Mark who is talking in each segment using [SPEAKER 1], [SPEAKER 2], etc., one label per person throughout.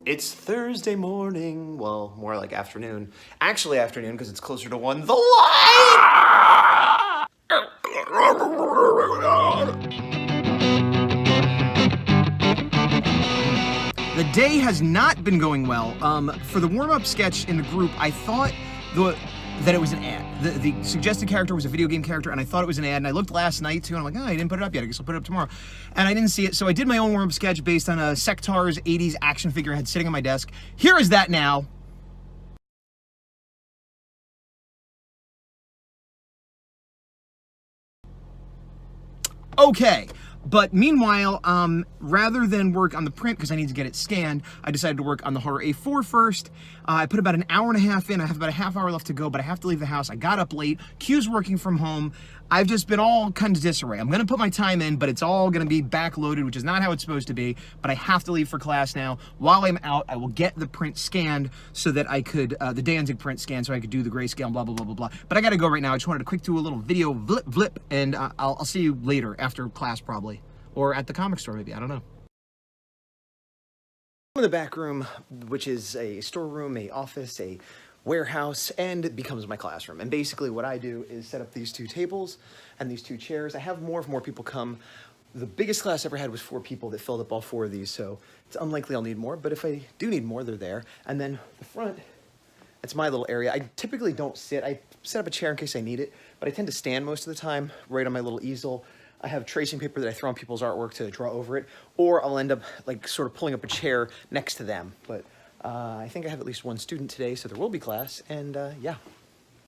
[SPEAKER 1] It's Thursday morning, well, more like afternoon. Actually afternoon, because it's closer to 1. The light!
[SPEAKER 2] The day has not been going well. For the warm-up sketch in the group, I thought that it was an ad. The suggested character was a video game character, and I thought it was an ad, and I looked last night too, and I'm like, oh, I didn't put it up yet, I guess I'll put it up tomorrow. And I didn't see it, so I did my own warm-up sketch based on a Sectar's 80s action figure I had sitting on my desk. Here is that now. Okay. But meanwhile, rather than work on the print, because I need to get it scanned, I decided to work on the Horror A4 first. I put about an hour and a half in. I have about a half hour left to go, but I have to leave the house. I got up late. Q's working from home. I've just been all kind of disarray. I'm going to put my time in, but it's all going to be backloaded, which is not how it's supposed to be. But I have to leave for class now. While I'm out, I will get the print scanned so that I could, the Danzig print scanned so I could do the grayscale, blah, blah, blah, blah, blah. But I got to go right now. I just wanted to quick do a little video blip, and I'll see you later after class probably. Or at the comic store maybe, I don't know. In the back room, which is a storeroom, a office, a warehouse, and it becomes my classroom. And basically what I do is set up these 2 tables and these 2 chairs. I have more if more people come. The biggest class I ever had was 4 people that filled up all 4 of these, so it's unlikely I'll need more, but if I do need more, they're there. And then the front, it's my little area. I typically don't sit. I set up a chair in case I need it, but I tend to stand most of the time right on my little easel. I have tracing paper that I throw on people's artwork to draw over it, or I'll end up like sort of pulling up a chair next to them. But I think I have at least 1 student today, so there will be class, and yeah.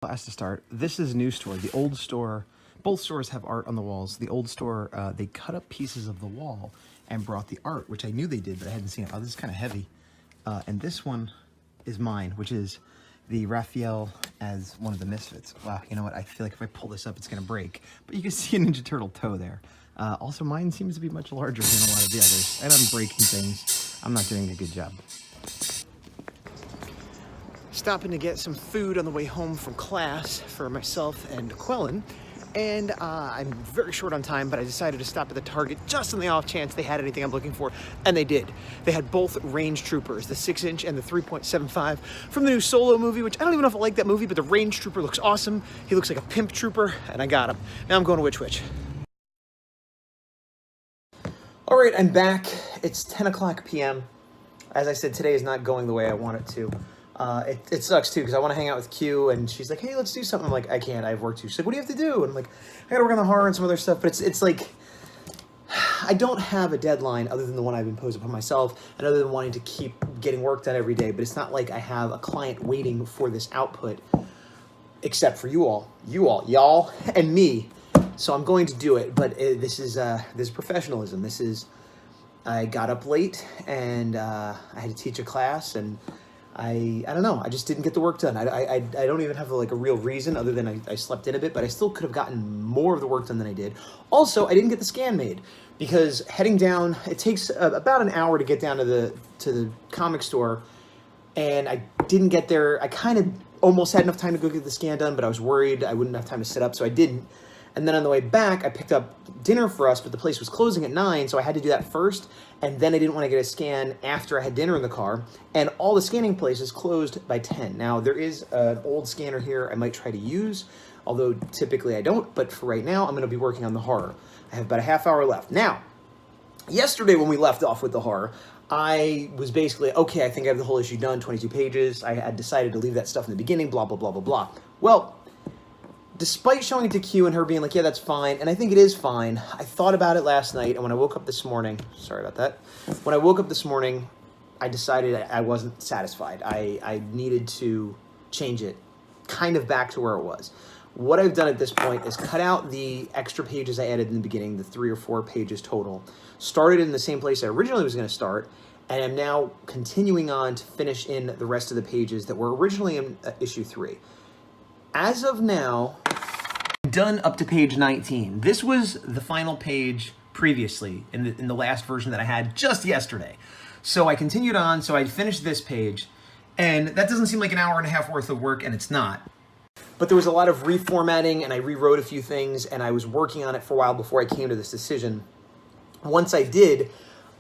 [SPEAKER 2] Class to start. This is a new store. The old store, both stores have art on the walls. The old store, they cut up pieces of the wall and brought the art, which I knew they did, but I hadn't seen it. Oh, this is kind of heavy. And this one is mine, which is the Raphael as one of the Misfits. Wow, you know what? I feel like if I pull this up, it's going to break. But you can see a Ninja Turtle toe there. Also, mine seems to be much larger than a lot of the others. And I'm breaking things. I'm not doing a good job. Stopping to get some food on the way home from class for myself and Quellen. And I'm very short on time, but I decided to stop at the Target just on the off chance they had anything I'm looking for, and they did. They had both Range Troopers, the 6-inch and the 3.75 from the new Solo movie, which I don't even know if I like that movie, but the Range Trooper looks awesome. He looks like a pimp trooper, and I got him. Now I'm going to Witch Witch. All right, I'm back. It's 10 o'clock p.m. As I said, today is not going the way I want it to. It sucks too, because I want to hang out with Q, and she's like, hey, let's do something. I'm like, I can't, I have work too. She's like, what do you have to do? And I'm like, I gotta work on the horror and some other stuff, but it's like, I don't have a deadline other than the one I've imposed upon myself, and other than wanting to keep getting work done every day, but it's not like I have a client waiting for this output, except for y'all, and me. So I'm going to do it, but this is professionalism. I got up late, and I had to teach a class, and I don't know, I just didn't get the work done. I don't even have like a real reason other than I slept in a bit, but I still could have gotten more of the work done than I did. Also, I didn't get the scan made because heading down, it takes about an hour to get down to the comic store, and I didn't get there. I kind of almost had enough time to go get the scan done, but I was worried I wouldn't have time to set up, so I didn't. And then on the way back, I picked up dinner for us, but the place was closing at 9, so I had to do that first. And then I didn't want to get a scan after I had dinner in the car. And all the scanning places closed by 10. Now, there is an old scanner here I might try to use, although typically I don't. But for right now, I'm going to be working on the horror. I have about a half hour left. Now, yesterday when we left off with the horror, I was basically, okay, I think I have the whole issue done, 22 pages. I had decided to leave that stuff in the beginning, blah, blah, blah, blah, blah. Well, despite showing it to Q and her being like, yeah, that's fine, and I think it is fine, I thought about it last night, and when I woke up this morning, sorry about that, when I woke up this morning, I decided I wasn't satisfied. I needed to change it kind of back to where it was. What I've done at this point is cut out the extra pages I added in the beginning, the 3 or 4 pages total, started in the same place I originally was going to start, and I'm now continuing on to finish in the rest of the pages that were originally in issue 3. As of now, I'm done up to page 19. This was the final page previously in the last version that I had just yesterday. So I continued on, so I finished this page, and that doesn't seem like an hour and a half worth of work, and it's not. But there was a lot of reformatting, and I rewrote a few things, and I was working on it for a while before I came to this decision. Once I did,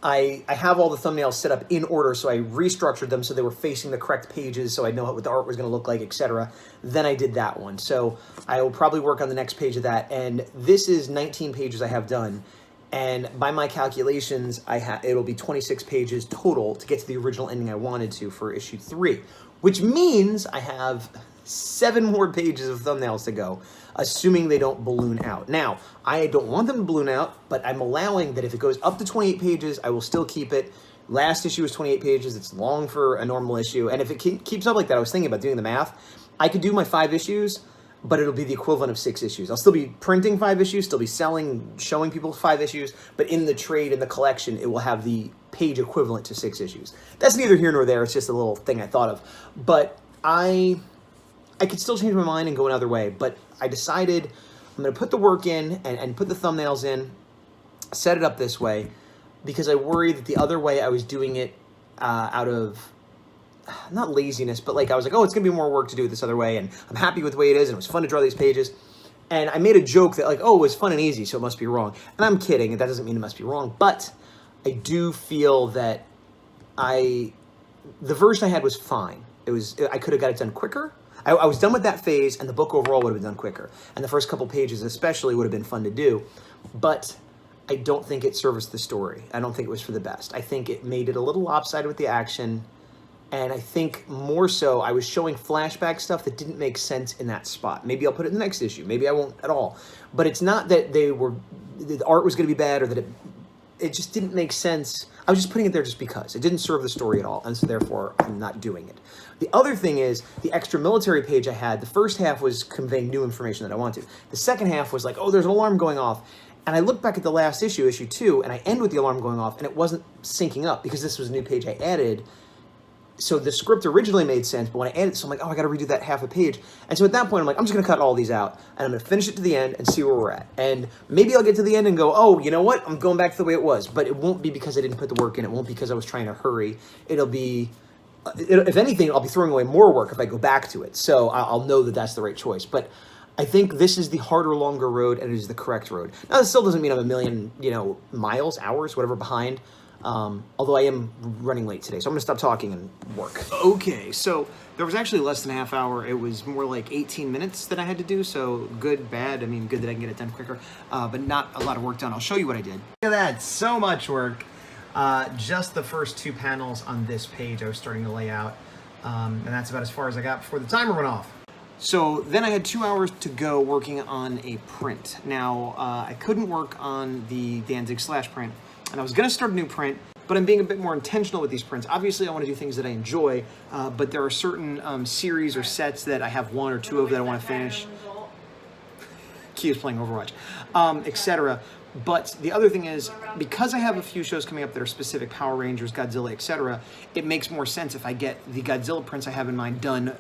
[SPEAKER 2] I have all the thumbnails set up in order, so I restructured them so they were facing the correct pages, so I know what the art was going to look like, etc. Then I did that one. So I will probably work on the next page of that, and this is 19 pages I have done, and by my calculations, it'll be 26 pages total to get to the original ending I wanted to for issue 3, which means I have 7 more pages of thumbnails to go, assuming they don't balloon out. Now, I don't want them to balloon out, but I'm allowing that if it goes up to 28 pages, I will still keep it. Last issue was 28 pages. It's long for a normal issue. And if it keeps up like that, I was thinking about doing the math. I could do my 5 issues, but it'll be the equivalent of 6 issues. I'll still be printing 5 issues, still be showing people 5 issues, but in the trade, in the collection, it will have the page equivalent to 6 issues. That's neither here nor there. It's just a little thing I thought of. But I could still change my mind and go another way, but I decided I'm going to put the work in and put the thumbnails in, set it up this way, because I worried that the other way I was doing it out of, not laziness, but like I was like, oh, it's going to be more work to do it this other way, and I'm happy with the way it is, and it was fun to draw these pages. And I made a joke that like, oh, it was fun and easy, so it must be wrong. And I'm kidding, and that doesn't mean it must be wrong, but I do feel that the version I had was fine. I could have got it done quicker. I was done with that phase, and the book overall would have been done quicker. And the first couple pages especially would have been fun to do. But I don't think it serviced the story. I don't think it was for the best. I think it made it a little lopsided with the action. And I think more so, I was showing flashback stuff that didn't make sense in that spot. Maybe I'll put it in the next issue. Maybe I won't at all. But it's not that the art was going to be bad, or that it just didn't make sense. I was just putting it there just because. It didn't serve the story at all, and so therefore I'm not doing it. The other thing is, the extra military page I had, the first half was conveying new information that I wanted to. The second half was like, oh, there's an alarm going off. And I look back at the last issue, issue 2, and I end with the alarm going off, and it wasn't syncing up because this was a new page I added. So the script originally made sense, but when I added it, so I'm like, oh, I got to redo that half a page. And so at that point, I'm like, I'm just going to cut all these out, and I'm going to finish it to the end and see where we're at. And maybe I'll get to the end and go, oh, you know what? I'm going back to the way it was. But it won't be because I didn't put the work in. It won't be because I was trying to hurry. It'll be, if anything, I'll be throwing away more work if I go back to it. So I'll know that that's the right choice. But I think this is the harder, longer road, and it is the correct road. Now, this still doesn't mean I'm a million, miles, hours, whatever behind. Although I am running late today, so I'm going to stop talking and work. Okay, so there was actually less than a half hour. It was more like 18 minutes that I had to do, so good, bad. I mean, good that I can get it done quicker, but not a lot of work done. I'll show you what I did. Look at that, so much work. Just the first 2 panels on this page I was starting to lay out, and that's about as far as I got before the timer went off. So then I had 2 hours to go working on a print. Now, I couldn't work on the Danzig slash print, and I was going to start a new print, but I'm being a bit more intentional with these prints. Obviously, I want to do things that I enjoy, but there are certain series or sets that I have 1 or 2 of that I want to finish. Key is playing Overwatch, etc. But the other thing is, because I have a few shows coming up that are specific, Power Rangers, Godzilla, etc., it makes more sense if I get the Godzilla prints I have in mind done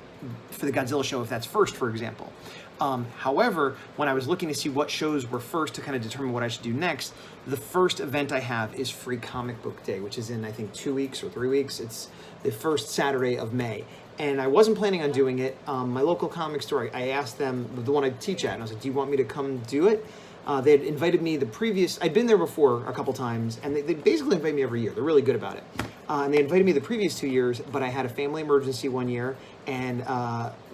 [SPEAKER 2] for the Godzilla show, if that's first, for example. However, when I was looking to see what shows were first to kind of determine what I should do next, the first event I have is Free Comic Book Day, which is in, I think, 2 weeks or 3 weeks. It's the first Saturday of May. And I wasn't planning on doing it. My local comic store, I asked them, the one I teach at, and I was like, do you want me to come do it? They had invited me I'd been there before a couple times, and they basically invite me every year. They're really good about it. And they invited me the previous 2 years, but I had a family emergency one year, and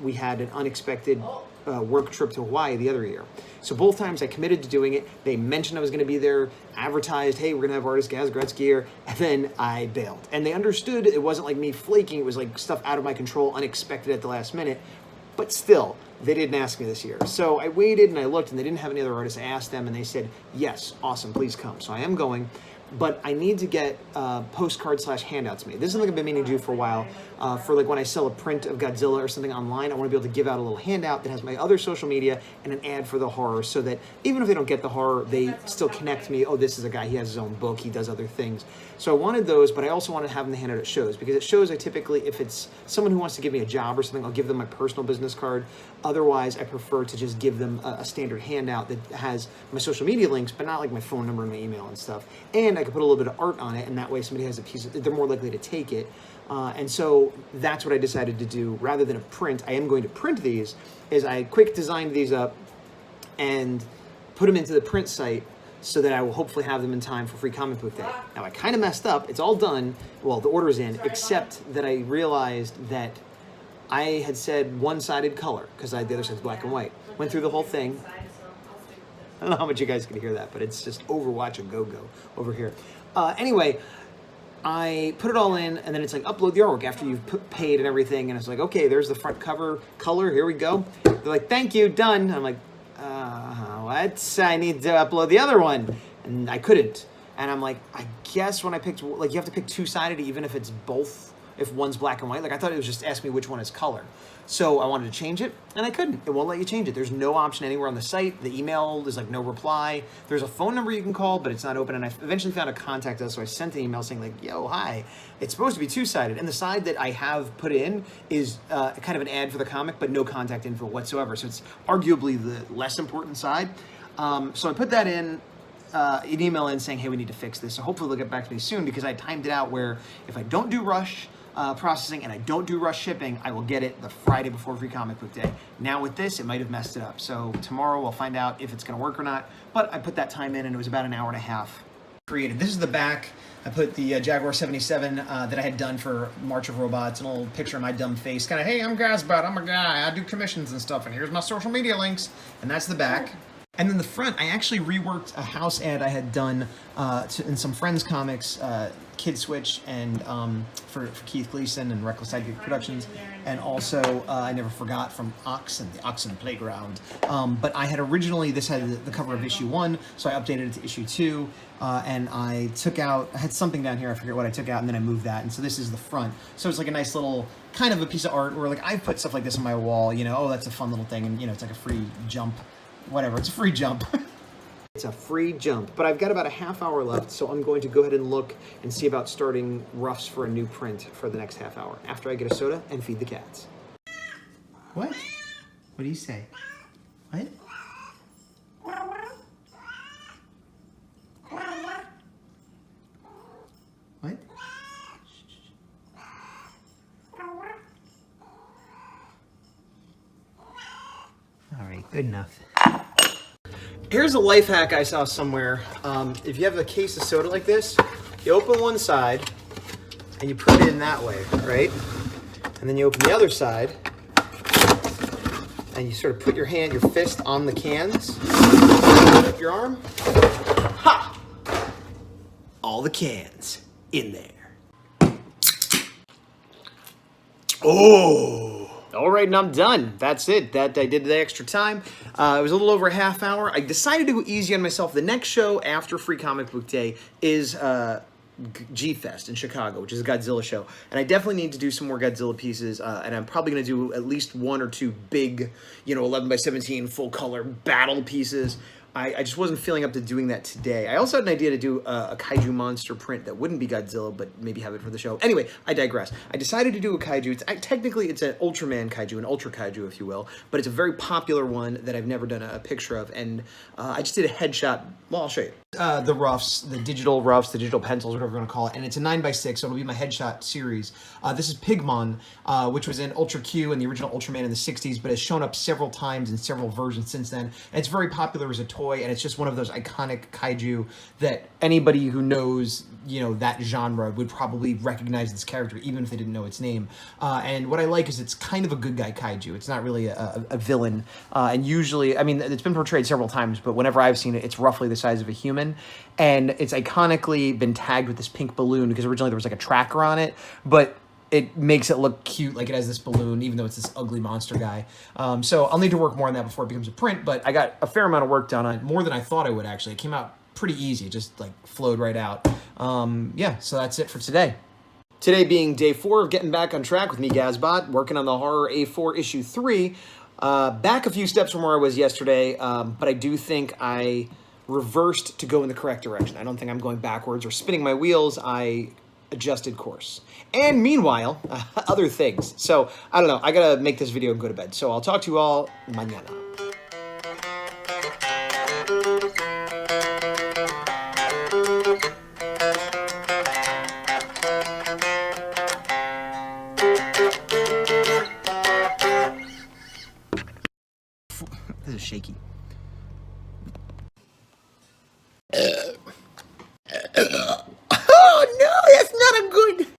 [SPEAKER 2] we had an unexpected work trip to Hawaii the other year. So both times I committed to doing it. They mentioned I was going to be there, advertised, hey, we're going to have artist Gaz Gretzky here, and then I bailed. And they understood it wasn't like me flaking. It was like stuff out of my control, unexpected at the last minute. But still, they didn't ask me this year. So I waited and I looked, and they didn't have any other artists. I asked them, and they said, yes, awesome, please come. So I am going. But I need to get postcards / handouts made. This is something I've been meaning to do for a while. For like when I sell a print of Godzilla or something online, I want to be able to give out a little handout that has my other social media and an ad for the horror, so that even if they don't get the horror, they still connect me. Oh, this is a guy, he has his own book, he does other things. So I wanted those, but I also wanted to have them handed out at shows, because at shows I typically, if it's someone who wants to give me a job or something, I'll give them my personal business card. Otherwise, I prefer to just give them a standard handout that has my social media links, but not like my phone number and my email and stuff. And I could put a little bit of art on it, and that way somebody has a piece of, they're more likely to take it. And so that's what I decided to do. Rather than a print, I am going to print these, is I quick designed these up and put them into the print site so that I will hopefully have them in time for Free Comic Book Day. Now, I kind of messed up. It's all done. Well, the order's in, except that I realized that I had said one-sided color, because the other side's black and white. Went through the whole thing. I don't know how much you guys can hear that, but it's just Overwatch a go-go over here. Anyway, I put it all in, and then it's like, upload the artwork after you've paid and everything, and it's like, okay, there's the front cover color, here we go. They're like, thank you, done. I'm like, what? I need to upload the other one. And I couldn't. And I'm like, I guess when I picked, like, you have to pick two-sided even if it's both, if one's black and white. Like, I thought it was just asking me which one is color. So I wanted to change it, and I couldn't. It won't let you change it. There's no option anywhere on the site. The email is like no reply. There's a phone number you can call, but it's not open. And I eventually found a contact us, so I sent an email saying like, yo, hi. It's supposed to be two-sided. And the side that I have put in is kind of an ad for the comic, but no contact info whatsoever. So it's arguably the less important side. So I put that in, an email in saying, hey, we need to fix this. So hopefully they'll get back to me soon, because I timed it out where if I don't do rush processing and I don't do rush shipping, I will get it the Friday before Free Comic Book Day. Now with this, it might have messed it up. So tomorrow we'll find out if it's going to work or not. But I put that time in, and it was about an hour and a half created. This is the back. I put the Jaguar 77 that I had done for March of Robots, an old picture of my dumb face, kind of, hey, I'm Gazbot, I'm a guy, I do commissions and stuff, and here's my social media links. And that's the back. And then the front, I actually reworked a house ad I had done in some Friends comics, Kid Switch, and for Keith Gleason and Reckless Sidekick Productions, and also I Never Forgot from Oxen, the Oxen Playground. But I had originally, this had the cover of issue 1, so I updated it to issue 2, and I took out, I had something down here, I forget what I took out, and then I moved that, and so this is the front. So it's like a nice little, kind of a piece of art where like I put stuff like this on my wall, you know, oh, that's a fun little thing, and you know, it's like a free jump. Whatever, it's a free jump. It's a free jump, but I've got about a half hour left, so I'm going to go ahead and look and see about starting roughs for a new print for the next half hour, after I get a soda and feed the cats. What? What do you say? What? What? All right, good enough. Here's a life hack I saw somewhere. If you have a case of soda like this, you open one side and you put it in that way, right? And then you open the other side and you sort of put your hand, your fist on the cans, put up your arm, ha! All the cans in there. Oh! All right, and I'm done. That's it. That I did the extra time. It was a little over a half hour. I decided to go easy on myself. The next show after Free Comic Book Day is G-Fest in Chicago, which is a Godzilla show. And I definitely need to do some more Godzilla pieces, and I'm probably going to do at least 1 or 2 big, 11x17 full-color battle pieces. I just wasn't feeling up to doing that today. I also had an idea to do a kaiju monster print that wouldn't be Godzilla, but maybe have it for the show. Anyway, I digress. I decided to do a kaiju. Technically, it's an Ultraman kaiju, an Ultra kaiju, if you will, but it's a very popular one that I've never done a picture of, and I just did a headshot. Well, I'll show you. The roughs, the digital pencils, whatever you want to call it, and it's a 9x6, so it'll be my headshot series. This is Pigmon, which was in Ultra Q and the original Ultraman in the 60s, but has shown up several times in several versions since then, and it's very popular as a toy, and it's just one of those iconic kaiju that anybody who knows, that genre would probably recognize this character, even if they didn't know its name. And what I like is it's kind of a good guy kaiju. It's not really a villain, and usually, I mean, it's been portrayed several times, but whenever I've seen it, it's roughly the size of a human. And it's iconically been tagged with this pink balloon because originally there was like a tracker on it, but it makes it look cute, like it has this balloon, even though it's this ugly monster guy. So I'll need to work more on that before it becomes a print, but I got a fair amount of work done on it, more than I thought I would actually. It came out pretty easy, it just like flowed right out. Yeah, so that's it for today. Today being day 4 of getting back on track with me, Gazbot, working on the Horror A4 issue 3. Back a few steps from where I was yesterday, but I do think I reversed to go in the correct direction. I don't think I'm going backwards or spinning my wheels. I adjusted course. And meanwhile, other things. So, I don't know. I gotta make this video and go to bed. So I'll talk to you all mañana. This is shaky.